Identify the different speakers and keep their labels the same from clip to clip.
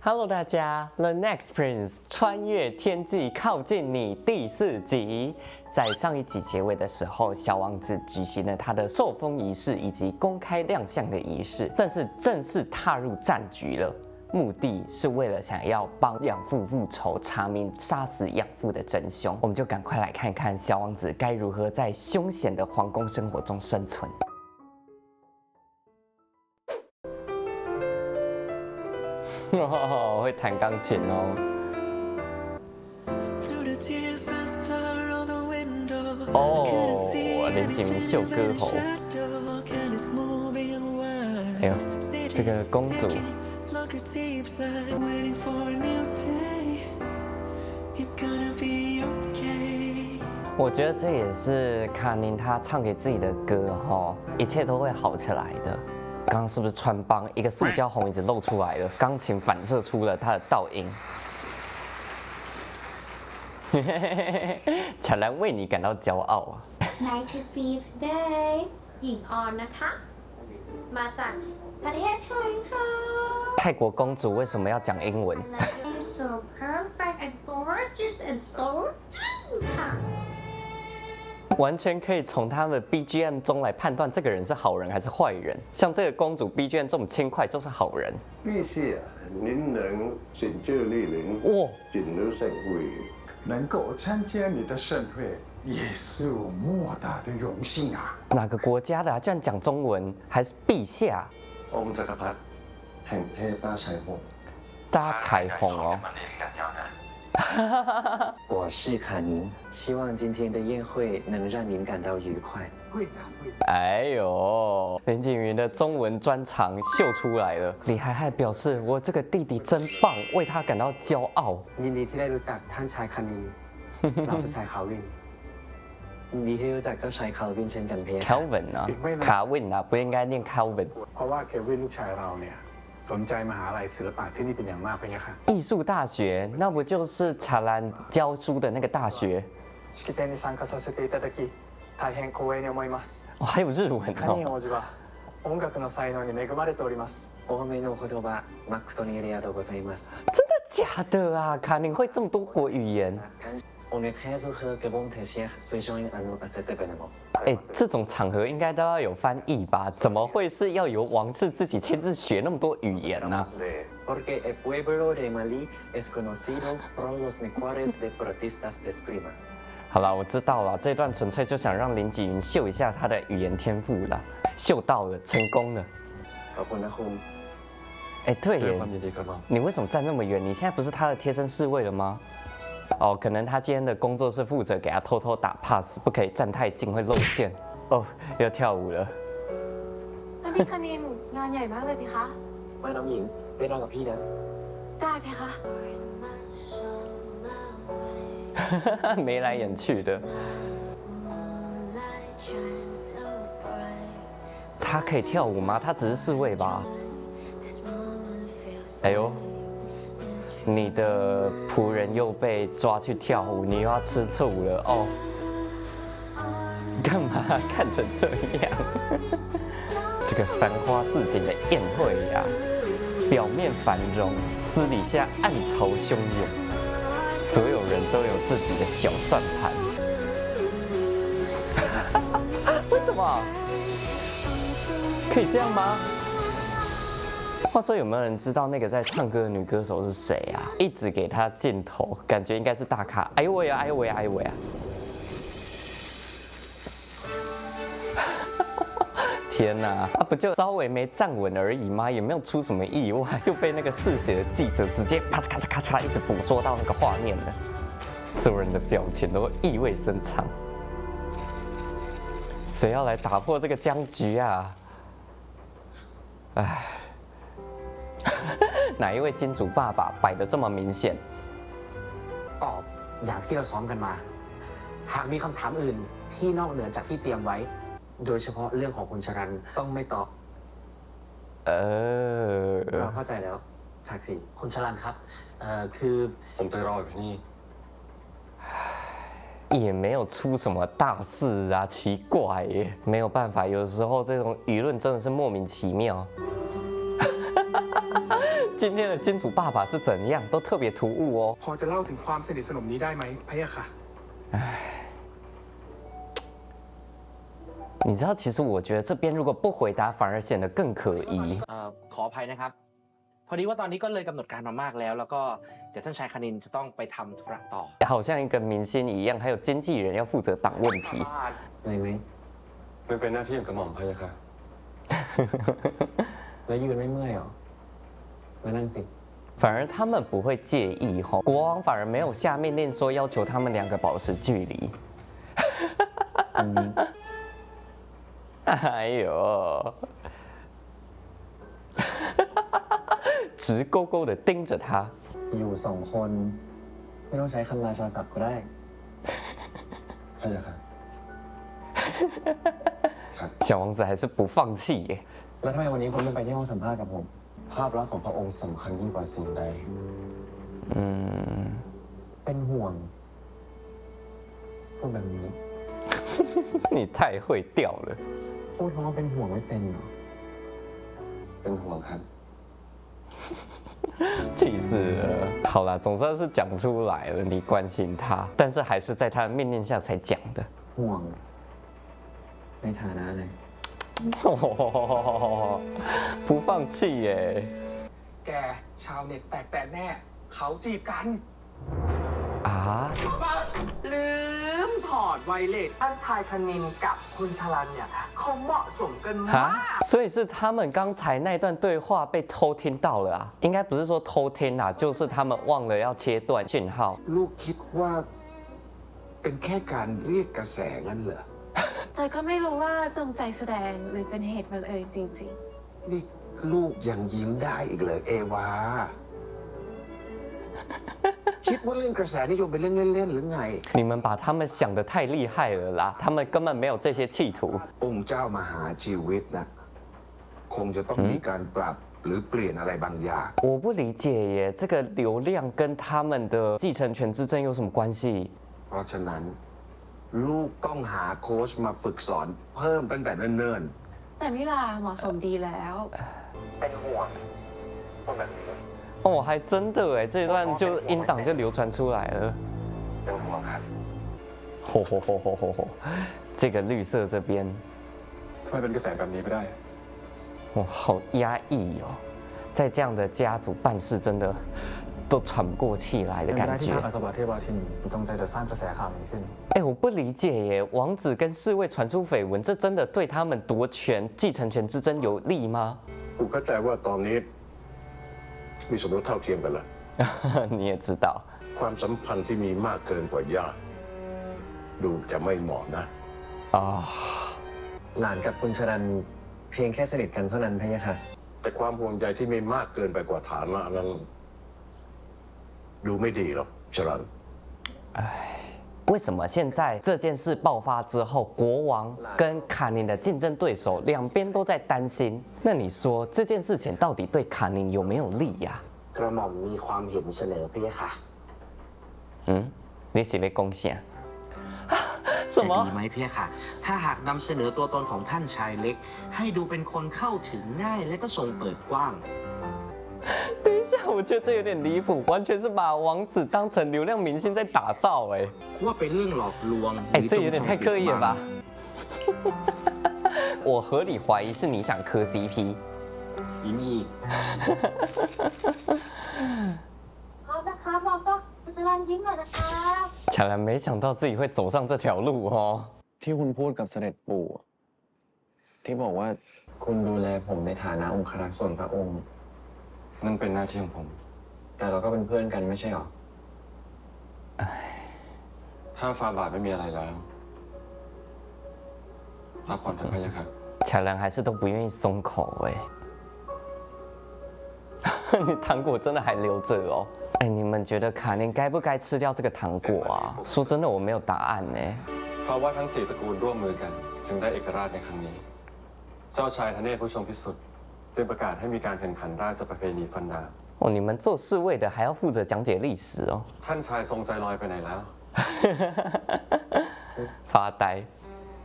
Speaker 1: Hello， 大家，《The Next Prince》穿越天际靠近你第4集。在上一集结尾的时候，小王子举行了他的受封仪式以及公开亮相的仪式，算是正式踏入战局了。目的是为了想要帮养父复仇，查明杀死养父的真凶。我们就赶快来看看小王子该如何在凶险的皇宫生活中生存。会弹钢琴哦。哦，林景明秀歌喉。哎呦，这个公主。我觉得这也是卡宁她唱给自己的歌哈，一切都会好起来的。刚刚是不是穿帮？一个塑胶红椅子露出来了，钢琴反射出了它的倒影。ฉัน为你感到骄傲啊
Speaker 2: Nice to see you today หญิงออนนะคะมาจากประเทศไทยค่ะ
Speaker 1: 泰国公主为什么要讲英文
Speaker 2: You're so perfect and gorgeous and so 正ค่ะ
Speaker 1: 完全可以从他的 BGM 中来判断这个人是好人还是坏人。像这个公主 BGM 这么轻快，就是好人。
Speaker 3: 於是啊，您能拯救麗玲，盡了盛會，
Speaker 4: 能夠參加你的盛會，也是我莫大的榮幸啊！
Speaker 1: 哪個國家的啊？居然講中文，還是陛下？
Speaker 3: องค์จักรพรรดิแห่งเทพต้าชัยหงส์
Speaker 1: 大彩虹哦。
Speaker 5: 我是卡宁，希望今天的宴会能让您感到愉快。
Speaker 4: 會的，會的。
Speaker 1: 哎呦，林景雲的中文專長秀出來了。李海海表示：“我這個弟弟真棒，為他感到驕傲。”
Speaker 5: ยินดีที่ได้รู้จักท่านชายคานิน เราเจ้าชายคาวินยินดีที่รู้จักเจ้าชายคาวินเช่นกันเพคะ
Speaker 1: Calvin 啊 ，Calvin 啊，不應該念 Calvin。
Speaker 6: เพราะว่าเควินลูกชายเราเนี่ยสนใจมหาลัยศิลปะที่นี่เป็นอย่างมากพะยะค่ะ
Speaker 1: 藝術大學，那不就是查蘭教書的那個大學？
Speaker 6: 式典に参加させていただき大変光栄に思います
Speaker 1: 哦，還有日文
Speaker 6: カニン
Speaker 1: 哦。
Speaker 6: 王子は音楽の才能に恵まれております
Speaker 5: お褒めの言葉誠にありがとうございます。
Speaker 1: 真的假的啊？卡寧會這麼多國語言？
Speaker 5: 오늘 계속해서 개봉 대시에 수정인 안우 아세트베네모。
Speaker 1: 哎，這種場合應該都要有翻譯吧？怎麼會是要由王室自己親自學那麼多語言呢
Speaker 5: Porque el pueblo de Malí es conocido por los mejores deportistas de esgrima。
Speaker 1: 好了，我知道了，這段純粹就想讓林紀雲秀一下他的語言天賦了，秀到了，成功了。
Speaker 5: ขอบคุณนะคุณ。
Speaker 1: 哎，對耶，
Speaker 3: ความยินดีครับ
Speaker 1: 你為什麼站那麼遠？你現在不是他的貼身侍衛了嗎？哦，可能他今天的工作是負責給他偷偷打 pass， 不可以站太近，會露餡。哦，要跳舞了。
Speaker 2: พี่คณินงานใหญ่มากเลยพี่คะ
Speaker 5: มาน้องหญิงไปนอนกับพี่นะ
Speaker 2: ได้พี่คะ
Speaker 1: 眉來眼去的。他可以跳舞嗎？他只是侍衛吧？哎呦，你的僕人又被抓去跳舞，你又要吃醋了哦。幹嘛看成這樣？這個繁花似錦的宴會呀，表面繁榮，私底下暗潮洶湧，所有人都有自己的小算盤。為什麼？可以這樣嗎？話說有沒有人知道那個在唱歌的女歌手是誰啊？一直給她鏡頭，感覺應該是大咖。哎呦喂呀，哎呦喂呀，哎呦喂呀！天哪，他不就稍微沒站穩而已嗎？也沒有出什麼意外，就被那個嗜血的記者直接咔嚓咔嚓咔嚓一直捕捉到那個畫面了。所有人的表情都意味深長。誰要來打破這個僵局啊？唉。哪一位金主爸爸擺得這麼明顯？
Speaker 7: ตอบอย่างที่เราซ้อมกันมาหากมีคำถามอื่นที่นอกเหนือจากที่เตรียมไว้โดยเฉพาะเรื่องของคุณชรันต้องไม่ตอบเราเข้าใจแล้วศักดิ์ศรีคุณชรันครับคือ
Speaker 3: ผมจะรออยู่ที่นี่
Speaker 1: 也没有出什么大事啊，奇怪耶，没有办法，有时候这种舆论真的是莫名其妙。今天的金主爸爸是怎样，都特别突兀哦。
Speaker 8: พอจะเล่าถึงความสนิทสนมนี้ได้ไหมพะยะค่ะ
Speaker 1: 你知道，其实我觉得这边如果不回答，反而显得更可疑。
Speaker 7: ขออภัยนะครับ พอดีว่าตอนนี้ก็เลยกำหนดการมามากแล้ว แล้วก็เดี๋ยวท่านชายคณินจะต้องไปทำธุระต่อ
Speaker 1: 好像一个明星一样，还有经纪人要负责挡问题。
Speaker 7: อะไรไหม
Speaker 9: มันเป็นหน้าที่ของกระหม่อมพะยะค่ะ
Speaker 7: แล้วยืนไม่เมื่อยหรอมานั่งสิ
Speaker 1: 反而他们不会介意哈，国王反而没有下命令说要求他们两个保持距离。哎呦，直勾勾的盯着他。
Speaker 5: อยู่2 คนไม่ต้องใช้คำราชาศัพท์ก็ได้
Speaker 9: พะยะค่ะ
Speaker 1: 小王子还是不放弃耶。
Speaker 5: แล้วทำไมวันนี้คุณไม่ไปที่ห้องสัมภาษณ์กับผม
Speaker 9: ภาพลักษณ์ของพระองค์สำคัญยิ่งกว่าสิ่งใด
Speaker 5: เป็นห่วงพูดแบบนี้
Speaker 1: 你太会钓了。
Speaker 5: พูดคำว่าเป็นห่วงไม่เป็นเหรอ
Speaker 9: เป็นห่วงครับ
Speaker 1: 气死了！好啦，总算是讲出来了，你关心他，但是还是在他的命令下才讲的。
Speaker 5: ห่วงในฐานะอะไร
Speaker 1: 不放弃耶！
Speaker 8: แกชาวเน็ตแตกแตนแน่เขาจีบกัน
Speaker 1: 啊？
Speaker 7: ลืมถอดไวเลสท่านชายคณินกับคุณชลันเนี่ยเขาเหมาะสมกันมาก
Speaker 1: 所以是他们刚才那段对话被偷听到了啊？应该不是说偷听啊，就是他们忘了要切断讯号。
Speaker 10: ลูกคิดว่าเป็นแค่การเรียกกระแสงั้นเหรอ
Speaker 2: แต่ก็ไม่รู้ว่าจงใจแสดงหรือเป็นเหตุบังเอิญจริง
Speaker 10: นี่ลูกยังยิ้มได้อีกเลยเอวา คิดว่าเรื่องกระแสนิยมเป็นเรื่องเล่นๆหรือไง
Speaker 1: 你们把他们想得太厉害了啦，他们根本没有这些企图。
Speaker 10: องค์เจ้ามหาชีวิตนะคงจะต้องมีการปรับหรือเปลี่ยนอะไรบางอย่าง
Speaker 1: 我不理解耶，这个流量跟他们的继承权之争有什么关系？
Speaker 10: เพราะฉะนั้น ลูกต้องหาโค้ชมาฝึกสอนเพิ่มตั้งแต่เนิ่น
Speaker 2: ๆ แต่มิลาเหมาะสมดีแล้ว
Speaker 7: เป็นห่วงพูดแบบนี้
Speaker 1: 哦，还真的哎，这一段就音档就流传出来了。
Speaker 7: เป็นห่วงครับ
Speaker 1: 吼吼吼吼吼吼！这个绿色这边，
Speaker 9: ทำไมเป็นกระแสแบบนี้ไปได้
Speaker 1: 哇，好压抑哦，在这样的家族办事真的都喘不过气来的
Speaker 5: เป็นไปได้
Speaker 1: 感
Speaker 5: ที่
Speaker 1: 觉
Speaker 5: ทางอัศวาเทวาทินตรงใจจะสร้างกระแสข่าวนี้ขึ้น
Speaker 1: 哎，我不理解耶，王子跟侍卫传出绯闻，这真的对他们夺权、继承权之争有利吗？
Speaker 3: ๆกูเข้าใจว่าตอนนี้มีสมรสเท่าเทียมกันแล้ว
Speaker 1: 你也知道，
Speaker 3: ความสัมพันธ์ที่มีมากเกินกว่าญาติดูจะไม่เหมาะนะ
Speaker 1: 啊、
Speaker 5: หลานกับคุณชรันเพียงแค่สนิทกันเท่านั้นพะยะค่ะ
Speaker 3: แต่ความห่วงใยที่ไม่มากเกินไปกว่าฐานะนั้น ดูไม่ดีหรอกชรัน
Speaker 1: 为什么现在这件事爆发之后，国王跟卡宁的竞争对手两边都在担心？那你说这件事情到底对卡宁有没有利呀、
Speaker 7: กระหม่อมมีความเห็นเสนอพะยะค่ะ
Speaker 1: 你是要讲啥？什
Speaker 7: จะ
Speaker 1: 么
Speaker 7: ดี？ไหมพะยะค่ะ ถ้าหากนำเสนอตัวตนของท่านชายเล็ก ให้ดูเป็นคนเข้าถึงง่ายและก็ทรงเปิดกว้าง
Speaker 1: 等一下，我觉得这有点离谱，完全是把王子当成流量明星在打造哎。
Speaker 7: ว่าเป็นเรื่องหลอกลวงห
Speaker 1: 哎，
Speaker 7: รือ
Speaker 1: 这
Speaker 7: จง
Speaker 1: 有
Speaker 7: ใจ
Speaker 1: 点太
Speaker 7: ปิด
Speaker 1: 刻意了
Speaker 7: บัง
Speaker 1: 吧？我合理怀疑是你想磕 CP。
Speaker 7: ฝีมี
Speaker 2: เอานะคะมองก็คุณจรันยิ้มหน่อยนะคะ
Speaker 1: 乔兰没想到自己会走上这条路哦。
Speaker 5: ที่คุณพูดกับเสด็จปู่ที่บอกว่าคุณดูแลผมในฐานะองครักษ์ส่วนพระองค์
Speaker 9: นั่นเป็นหน้าที่ของผม
Speaker 5: แต่เราก็เป็นเพื่อนกันไม่ใช่หรอ
Speaker 9: ถ้าฟาบาทไม่มีอะไรแล้วพักผ่อนเถอะพะยะค่ะ
Speaker 1: 乔兰还是都不愿意松口哎。你糖果真的还留着哦？哎，你们觉得卡琳该不该吃掉这个糖果啊？说真的，我没有答案呢。
Speaker 9: เพราะว่าทั้ง4ตระกูลร่วมมือกัน จึงได้เอกราชในครั้งนี้ เจ้าชายทเนศผู้ทรงพิสุทธิ์จึงประกาศให้มีการแข่งขันราชประเพณีฟันดาบ
Speaker 1: 哦，你们做侍卫的还要负责讲解历史哦。
Speaker 9: ท่านชายทรงใจลอยไปไหนแล้ว
Speaker 1: 发呆。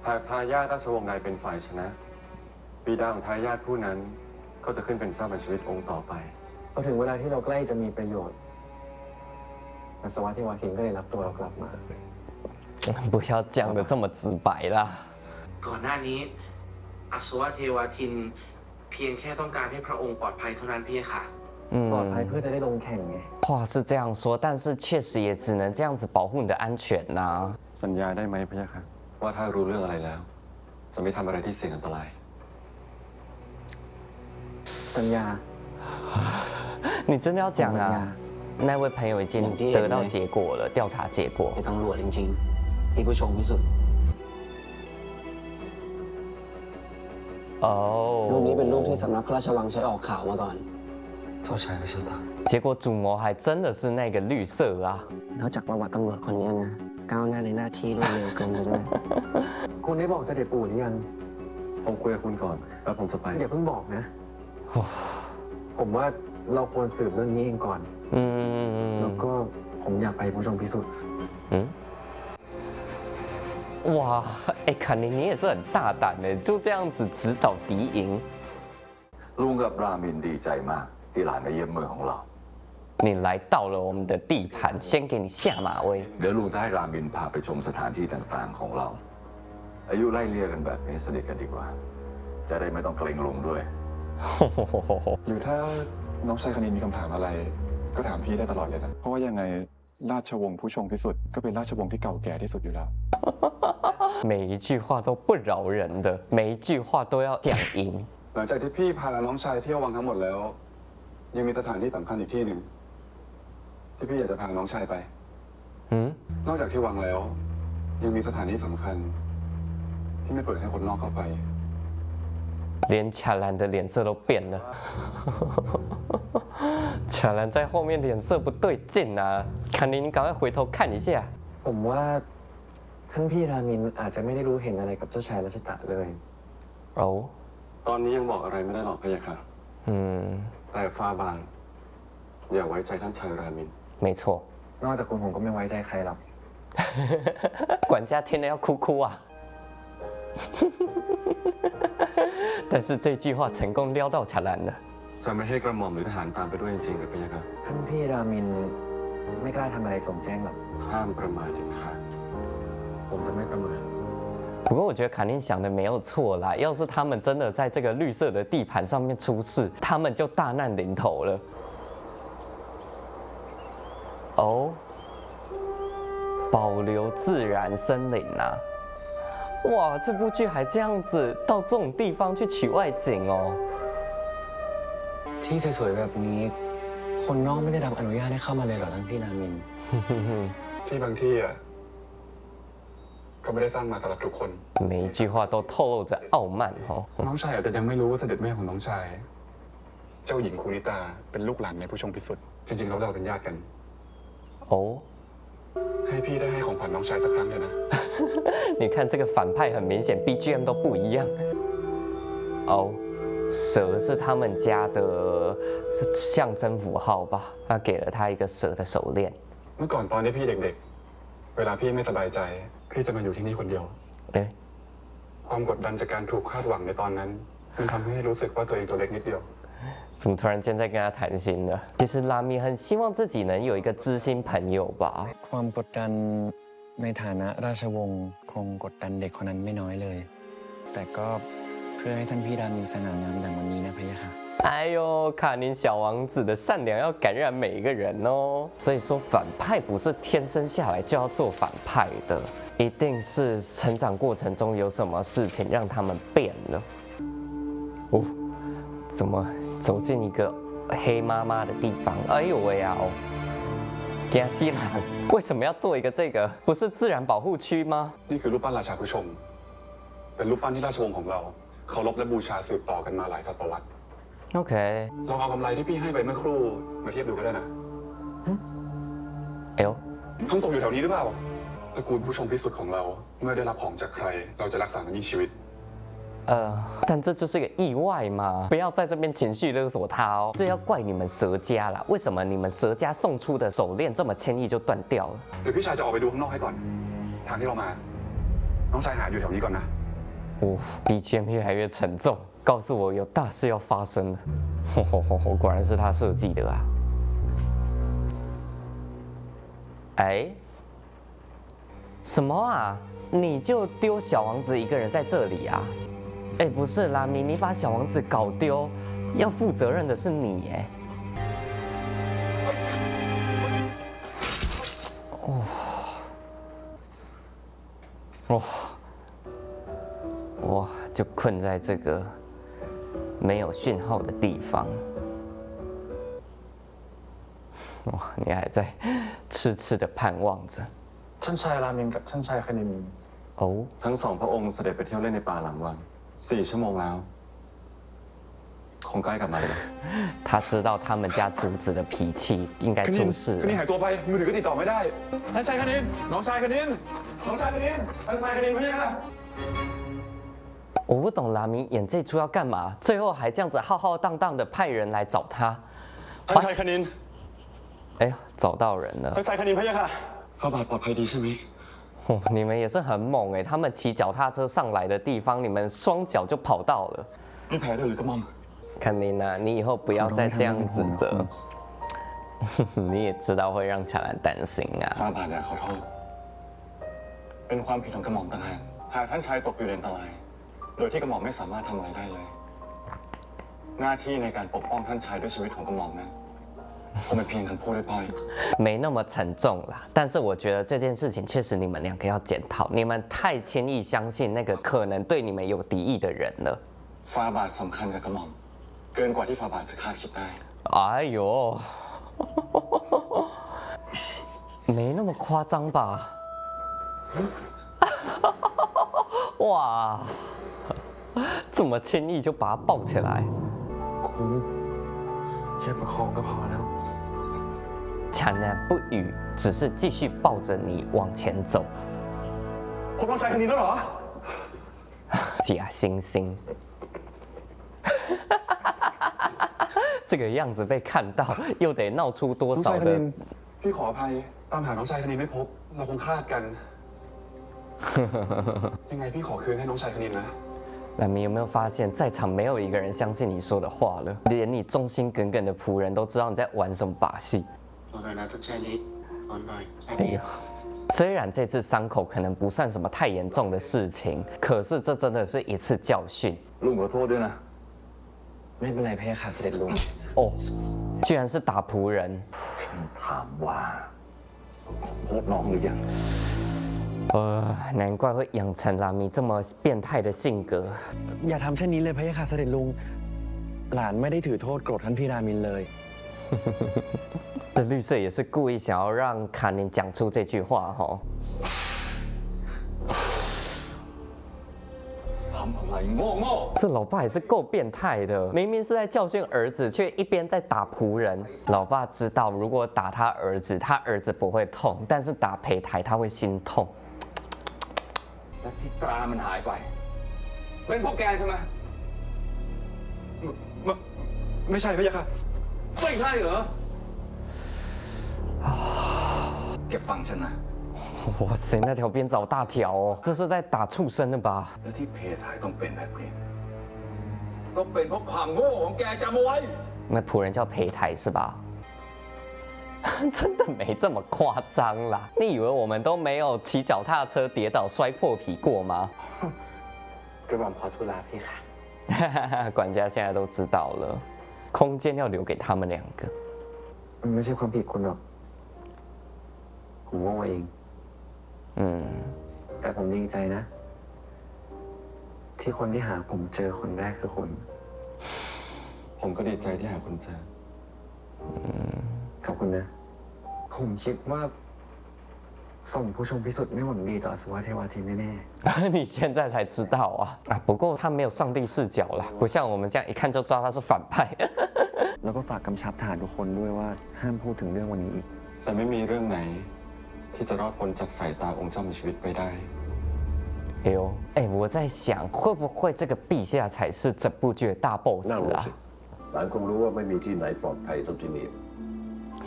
Speaker 9: หากทายาทราชวงศ์ใดเป็นฝ่ายชนะ บิดาของทายาทผู้นั้นก็จะขึ้นเป็นเจ้าแห่งชีวิตองค์ต่อไป
Speaker 5: พอถึงเวลาที่เราใกล้จะมีประโยชน์ปัสสาวะเทวาทินก็เลยรับตัวเรากลับมา
Speaker 1: 不要讲的这么直白啦。
Speaker 7: ก่อนหน้านี้อสวะเทวาทินเพียงแค่ต้องการให้พระองค์ปลอดภัยเท่านั้นพี่ค่ะ
Speaker 5: ปลอดภัยเพื่อจะได้ลงแข่งไง
Speaker 1: 话是这样说，但是确实也只能这样子保护你的安全呐、
Speaker 9: สัญญาได้ไหมพะยะค่ะว่าถ้ารู้เรื่องอะไรแล้ว จะไม่ทำอะไรที่เสี่ยงอันตราย
Speaker 5: สัญญา
Speaker 1: 你真的要讲啊？那位朋友已经得到结果了，调查结果。
Speaker 5: เป็นตำรวจจริงๆที่ผู้ชมพิสุทธิ์
Speaker 1: 哦。
Speaker 5: รูปนี้เป็นรูปที่สำนักพระราชวังใช้ออกข่าวมาก่อน
Speaker 9: เจ้าชายรัชตา
Speaker 1: 结果主谋还真的是那个绿色啊！
Speaker 5: นอกจากประวัติตำรวจคนนี้นะก้าวหน้าในหน้าที่รวดเร็วเกินไปด้วย คุณได้บอกเสด็จปู่หรือยัง
Speaker 9: ผมคุยกับคุณก่อน แล้วผมจะไป
Speaker 5: อย่าเพิ่งบอกนะ ผมว่าเราควรสืบเรื่องนี้เองก่อน แล้วก็ผมอยากไปผู้ชมพิสุทธิ์
Speaker 1: 哇，哎，坎宁你也是很大胆的，就这样子指导敌营。
Speaker 10: ลุงกับรามินดีใจมากที่หลานมาเยี่ยมเมืองของเรา
Speaker 1: 你来到了我们的地盘，先给你下马威。
Speaker 10: เดี๋ยวลุงจะให้รามินพาไปชมสถานที่ต่างๆของเรา อายุไล่เลี่ยกันแบบนี้สนิทกันดีกว่า จะได้ไม่ต้องเกรงลุงด้วย
Speaker 6: หรือถ้าน้องชายคณินมีคำถามอะไร ก็ถามพี่ได้ตลอดเลยนะ เพราะว่ายังไงราชวงศ์ผู้ชงพิสุทธิ์ก็เป็นราชวงศ์ที่เก่าแก่ที่สุดอยู่แล้ว
Speaker 1: 每一句话都不饶人的，每一句话都要讲赢。
Speaker 6: หลังจากที่พี่พาน้องชายเที่ยววังทั้งหมดแล้ว ยังมีสถานที่สำคัญอีกที่หนึ่งที่พี่อยากจะพาน้องชายไป นอกจากที่วังแล้ว ยังมีสถานที่สำคัญ ที่ไม่เปิดให้คนนอกเข้าไป
Speaker 1: 连卡兰的脸色都变了。卡兰在后面脸色不对劲啊！坎宁，你赶快回头看一下。
Speaker 5: ผมว่าท่านพี่รามินอาจจะไม่ได้รู้เห็นอะไรกับเจ้าชายรัชตะเลย
Speaker 1: 哦，
Speaker 9: ตอนนี้ยังบอกอะไรไม่ได้หรอกพะยะค่ะ แต่ฟ้าบาง อย่าไว้ใจท่านชายรามิน
Speaker 1: 没错。
Speaker 5: นอกจากคุณผมก็ไม่ไว้ใจใครหรอก
Speaker 1: 管家听了要哭哭啊！但是这句话成功撩到卡兰了。
Speaker 9: จะไม่ให้กระหม่อมหรือทหารตามไปด้วยจริงๆหรือพะยะค่ะ
Speaker 5: ท่านพี่รามินไม่กล้าทำอะไรจงแจ้งหรอก
Speaker 9: ห้ามประมาทเด็ดขาด
Speaker 5: ผมจะไม่ประมาท
Speaker 1: 不过我觉得卡宁想的没有错啦，要是他们真的在这个绿色的地盘上面出事，他们就大难临头了。哦，保留自然森林啊！哇，这部剧还这样子到这种地方去取外景哦。
Speaker 5: ที่สวยๆแบบนี้ คนนอกไม่ได้รับอนุญาตให้เข้ามาเลยเหรอท่านพี่รามิน
Speaker 6: ที่บางที่อ่ะก็ไม่ได้สร้างมาสำหรับทุกคน
Speaker 1: 每一句话都透露着傲慢哦。
Speaker 6: น้องชายอาจจะยังไม่รู้ว่าเสด็จแม่ของน้องชาย เจ้าหญิงคูริตาเป็นลูกหลานในผู้ชงพิสุทธิ์จริงๆแล้วเราเป็นญาติกัน
Speaker 1: 哦，
Speaker 6: ให้พี่ได้ให้ของขวัญน้องชายสักครั้งเถอะนะ
Speaker 1: 你看这个反派很明显 BGM 都不一样。哦，蛇是他们家的象征符号吧？他给了他一个蛇的手链。
Speaker 6: เมื่อก่อนตอนที่พี่เด็กๆ เวลาพี่ไม่สบายใจ พี่จะมาอยู่ที่นี่คนเดียว
Speaker 1: 哎，
Speaker 6: ความกดดันจากการถูกคาดหวังในตอนนั้นมันทำให้รู้สึกว่าตัวเองตัวเล็กนิดเดียว
Speaker 1: 怎么突然间在跟他谈心了？其实拉米很希望自己能有一个知心朋友吧。
Speaker 5: ความกดดันในฐานะราชวงศ์คงกดดันเด็กคนนั้นไม่น้อยเลย แต่ก็เพื่อให้ท่านพี่รามินสง่างามดังวันนี้นะพะยะค่ะ
Speaker 1: 哎呦，卡宁小王子的善良要感染每一个人哦。所以说，反派不是天生下来就要做反派的，一定是成长过程中有什么事情让他们变了。哦，怎么走进一个黑妈妈的地方？哎呦喂啊！哦，给他西兰，为什么要做一个这个？不是自然保护区吗？
Speaker 6: นี่คือรูปปั้นราชาผู้ชง เป็นรูปปั้นที่ราชวงศ์ของเราเคารพและบูชาสืบต่อกันมาหลายศตวรรษ
Speaker 1: OK，
Speaker 6: ลองเอากำไรที่พี่ให้ไปเมื่อครู่มาเทียบดูก็ได้นะ
Speaker 1: 哎呦，
Speaker 6: ห้องตกอยู่แถวนี้หรือเปล่าตระกูลผู้ชงพิสุทธิ์ของเราเมื่อได้รับของจากใคร เราจะรักษามันยิ่งชีวิต
Speaker 1: 但这就是个意外嘛，不要在这边情绪勒索他哦，这要怪你们蛇家啦，为什么你们蛇家送出的手链这么轻易就断掉了？
Speaker 6: เดี๋ยวพี่ชายจะออกไปดูข้างนอกให้ก่อน ทางที่เรามา น้องชายหาอยู่แถวนี้ก่อนนะ
Speaker 1: 哦，BGM 越来越沉重，告诉我有大事要发生了。果然是他设计的啊！哎，什么啊？你就丢小王子一个人在这里啊？哎，不是拉米，你把小王子搞丢，要负责任的是你哎。我就困在这个没有讯号的地方。哇，你还在痴痴的盼望着。
Speaker 9: ท่านชายรามินกับท่านชายคณิน
Speaker 1: 哦，
Speaker 9: ทั้งสองพระองค์เสด็จไปเที่ยวเล่นในป่าหลังวัง4 ชั่วโมงแล้ว คงใกล้กลับมาเลย
Speaker 1: 他知道他们家主子的脾气应该出事
Speaker 6: คณิน
Speaker 1: 了。
Speaker 6: หายตัวไปมือถือก็ติดต่อไม่ได้ท่านชายคณินน้องชายคณินน้องชายคณินท่านชายคณินพี่ค่ะ
Speaker 1: 我不懂拉米演这出要干嘛，最后还这样子浩浩荡荡的派人来找他。
Speaker 9: ท่านชายคณิน
Speaker 1: 哎，找到人了
Speaker 9: ท่าน。ชายคณินพี่ค่ะฝ่าบาทปลอดภัยดีใช่ไหม
Speaker 1: 哦，你们也是很猛哎，他们骑脚踏车上来的地方，你们双脚就跑到了。
Speaker 6: ไม่แพ้เลยหรือกระหม่อม
Speaker 1: 肯定啊，你以后不要再这样子的。你也知道会让乔兰担心啊。
Speaker 6: ฝ่าบาทเนี่ยขอโทษเป็นความผิดของกระหม่อมต่างหากหากท่านชายตกอยู่ในอันตรายโดยที่กระหม่อมไม่สามารถทำอะไรได้เลย หน้าที่ในการปกป้องท่านชายด้วยชีวิตของกระหม่อมนั้นคงเป็นเพียงคำพูดเล่อย
Speaker 1: 没那么沉重啦，但是我觉得这件事情确实你们两个要检讨，你们太轻易相信那个可能对你们有敌意的人了。
Speaker 6: ๆฝ่าบาทสำคัญกับกระหม่อมเกินกว่าที่ฝ่าบาทจะคาดคิดได้
Speaker 1: 哎呦，没那么夸张吧？哇，这么轻易就把他抱起来？
Speaker 5: คุณแค่ประคองก็พอแล้ว
Speaker 1: 强男不语，只是继续抱着你往前走。
Speaker 6: พบน้องชายคณินแล้วเหรอ
Speaker 1: 假惺惺。这个样子被看到，又得闹出多
Speaker 6: น้อง
Speaker 1: 少
Speaker 6: ชายคณิน
Speaker 1: 的？
Speaker 6: พี่ขออภัยตามหาน้องชายคณินไม่พบเราคงคลาดกัน ยังไงพี่ขอคืนให้น้องชายคณินนะ
Speaker 1: 那你有没有发现，在场没有一个人相信你说的话了？连你忠心耿耿的仆人都知道你在玩什么把戏。
Speaker 7: ตอนนั้นท่านชายเล็กตอนหน่อยใช่ไหม
Speaker 1: 哎呦，虽然这次伤口可能不算什么太严重的事情，可是这真的是一次教训
Speaker 10: ลุงขอโทษด้วยนะ
Speaker 5: ไม่เป็นไรพะยะค่ะเสด็จลุง
Speaker 1: 哦！居然是打仆人，
Speaker 10: ถามว่าโทษน้องหรือยัง
Speaker 1: 难怪会养成拉米这么变态的性格。
Speaker 5: อย่าทำเช่นนี้เลยพะยะค่ะเสด็จลุง หลานไม่ได้ถือโทษโกรธท่านพี่รามินเลย
Speaker 1: 这绿色也是故意想要让卡宁讲出这句话哈。
Speaker 10: ทำอะไรโง่โง่
Speaker 1: 这老爸也是够变态的，明明是在教训儿子，却一边在打仆人。老爸知道，如果打他儿子，他儿子不会痛，但是打胚胎他会心痛。
Speaker 6: และที่ตรามันหายไป เป็นพวกแกใช่ไหมไม่ใช่พะยะค่ะไม่ใช่เหรอ เก็บฟังฉันนะ
Speaker 1: 哇塞，那条鞭子好大条哦，这是在打畜生的吧？
Speaker 6: และที่เพทายต้องเป็นแบบนี้ก็เป็นเพราะความโง่ของแกจำเอาไว้
Speaker 1: 那仆人叫胚胎是吧？真的没这么夸张啦！你以为我们都没有骑脚踏车跌倒摔破皮过吗？
Speaker 7: กระหม่อมขอทุลาพี่ค่ะ
Speaker 1: 管家现在都知道了，空间要留给他们两个。
Speaker 5: มันไม่ใช่ความผิดคุณหรอก ผมโง่เอง แต่ผมดีใจนะ ที่คนที่หาผมเจอคนแรกคือคุณ
Speaker 9: ผมก็ดีใจที่หาคุณเจอ
Speaker 5: ขอบคุณนะ ผมคิดว่าส่งผู้ชมพิสุทธิ์ไม่หวังดีต่อสวัสดิ์เทวาทีแน่
Speaker 1: 你现在才知道啊！不过他没有上帝视角啦，不像我们这样一看就知道他是反派。
Speaker 5: ๆแล้วก็ฝากกำชับทหารทุกคนด้วยว่าห้ามพูดถึงเรื่องวันนี้อีก
Speaker 9: แต่ไม่มีเรื่องไหน ที่จะรอดพ้นจากสายตาองค์เจ้ามีชีวิตไปได้
Speaker 1: 哎呦，我在想会不会这个陛下才是整部剧的大 boss
Speaker 3: นั่งลง
Speaker 1: 啊
Speaker 3: สิ？หลานคงรู้ว่าไม่มีที่ไหนปลอดภัยเท่าที่นี่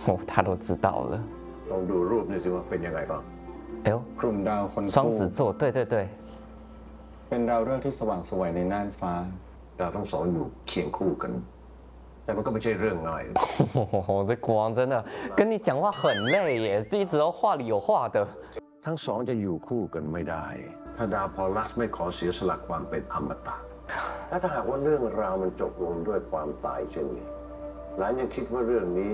Speaker 1: 哦，他都知道了。
Speaker 3: ลองดูรูปนี่สิว่าเป็นยังไงบ้าง
Speaker 1: 哎呦，
Speaker 9: กลุ่มดาวคน
Speaker 1: 双
Speaker 9: คู่
Speaker 1: 子座，对对对，
Speaker 9: เป็นดาวฤกษ์ที่สว่างไสวยในน่านฟ้า ด
Speaker 3: เราทั้งสองอยู่เคียงคู่กันแต่มันก็ไม่ใช่เรื่องง่าย
Speaker 1: 这国王真的跟你讲话很累耶，一直都话里有话的。
Speaker 3: ทั้งสองจะอยู่คู่กันไม่ได้ ถ้าดาวพอลัสไม่ขอเสียสละความเป็นอมตะและถ้าหากว่าเรื่องราวมันจบลงด้วยความตายเช่นนี้หลานยังคิดว่าเรื่องนี้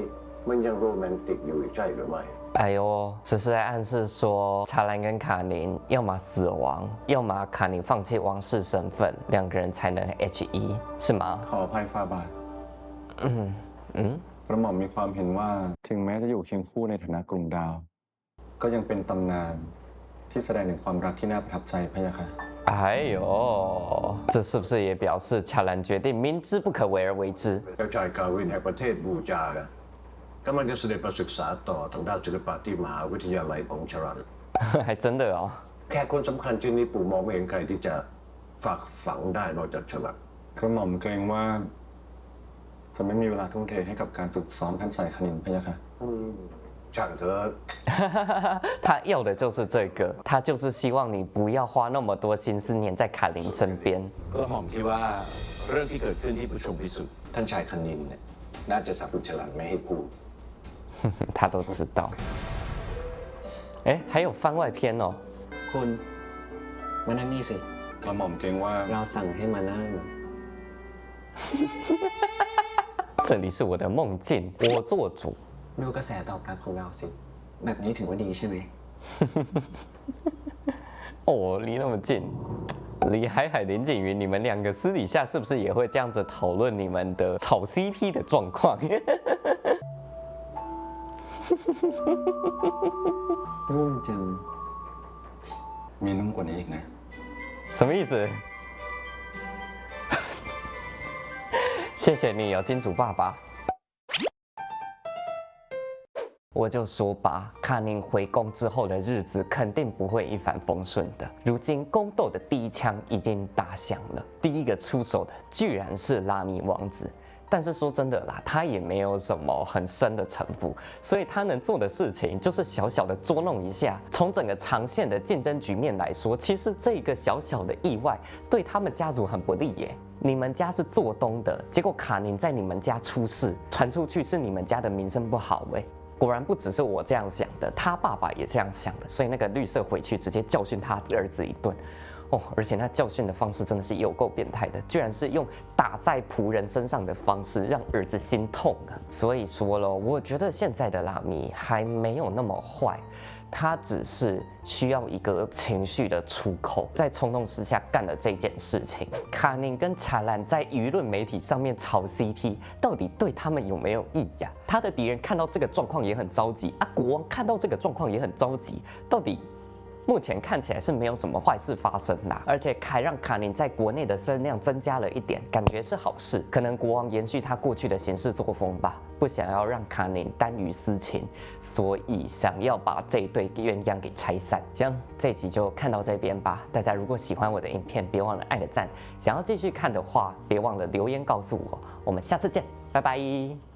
Speaker 3: มันยังโรแมนติกอยู่ใช่หรือไม่
Speaker 1: 哎呦，这是在暗示说查兰跟卡宁要么死亡，要么卡宁放弃王室身份，两个人才能 H1，是吗？
Speaker 9: ขออภัยฟาบาท กระหม่อมมีความเห็นว่าถึงแม้จะอยู่เคียงคู่ในฐานะกลุ่มดาว ก็ยังเป็นตำนานที่แสดงถึงความรักที่น่าประทับใจพะยะค่ะ
Speaker 1: 哎呦，这是不是也表示乔兰决定明知不可为而为之？
Speaker 3: เจ้าชายกาวินแห่งประเทศบูจากำลังจะเสด็จไปศึกษาต่อทางด้านศิลปะที่มหาวิทยาลัยของชรัน
Speaker 1: 还真的哦。
Speaker 3: แค่คนสำคัญเช่นนี้ปู่มองไม่เห็นใครที่จะฝากฝังได้นอกจากชรัน
Speaker 9: กระหม่อมเกรงว่า จะไม่มีเวลาทุ่มเทให้กับการฝึกซ้อมท่านชายคณินพะยะค่ะ
Speaker 3: ช่างเถอะ
Speaker 1: 他要的就是这个，他就是希望你不要花那么多心思黏在卡琳身边。
Speaker 11: ก็หม่อมคิดว่าเรื่องที่เกิดขึ้นที่ผู้ชมพิสุทธิ์ท่านชายคณินเนี่ยน่าจะสับปุฉลันไม่ให้พูด
Speaker 1: 他都知道。哎，还有番外篇哦。
Speaker 5: คุณมานั่งนี่สิ
Speaker 9: กระหม่อมเกรงว่า
Speaker 5: เราสั่งให้มานั่ง
Speaker 1: 这里是我的梦境，我做主。
Speaker 5: ดูกระแสตอบรับของเราสิ แบบนี้ถือว่าดีใช่ไหม
Speaker 1: 哦，离那么近。李海海、林景云，你们两个私底下是不是也会这样子讨论你们的炒 CP 的状况？
Speaker 5: นุ่มจัง
Speaker 9: มีนุ่มกว่านี้อีกนะ
Speaker 1: 什么意思？谢谢你哦，金主爸爸。我就说吧，卡宁回宫之后的日子肯定不会一帆风顺的。如今宫斗的第一枪已经打响了，第一个出手的居然是拉米王子。但是说真的啦，他也没有什么很深的城府，所以他能做的事情就是小小的捉弄一下。从整个长线的竞争局面来说，其实这个小小的意外对他们家族很不利耶。你们家是做东的，结果卡宁在你们家出事，传出去是你们家的名声不好哎。果然不只是我这样想的，他爸爸也这样想的，所以那个绿色回去直接教训他儿子一顿。哦，而且他教训的方式真的是有够变态的，居然是用打在仆人身上的方式让儿子心痛啊！所以说了，我觉得现在的拉米还没有那么坏，他只是需要一个情绪的出口，在冲动之下干了这件事情。卡宁跟查兰在舆论媒体上面炒 CP， 到底对他们有没有意义啊？他的敌人看到这个状况也很着急啊，国王看到这个状况也很着急，到底？目前看起来是没有什么坏事发生啦，而且还让卡宁在国内的声量增加了一点，感觉是好事。可能国王延续他过去的行事作风吧，不想要让卡宁耽于私情，所以想要把这一对鸳鸯给拆散。行，这集就看到这边吧。大家如果喜欢我的影片，别忘了按个赞。想要继续看的话，别忘了留言告诉我。我们下次见，拜拜。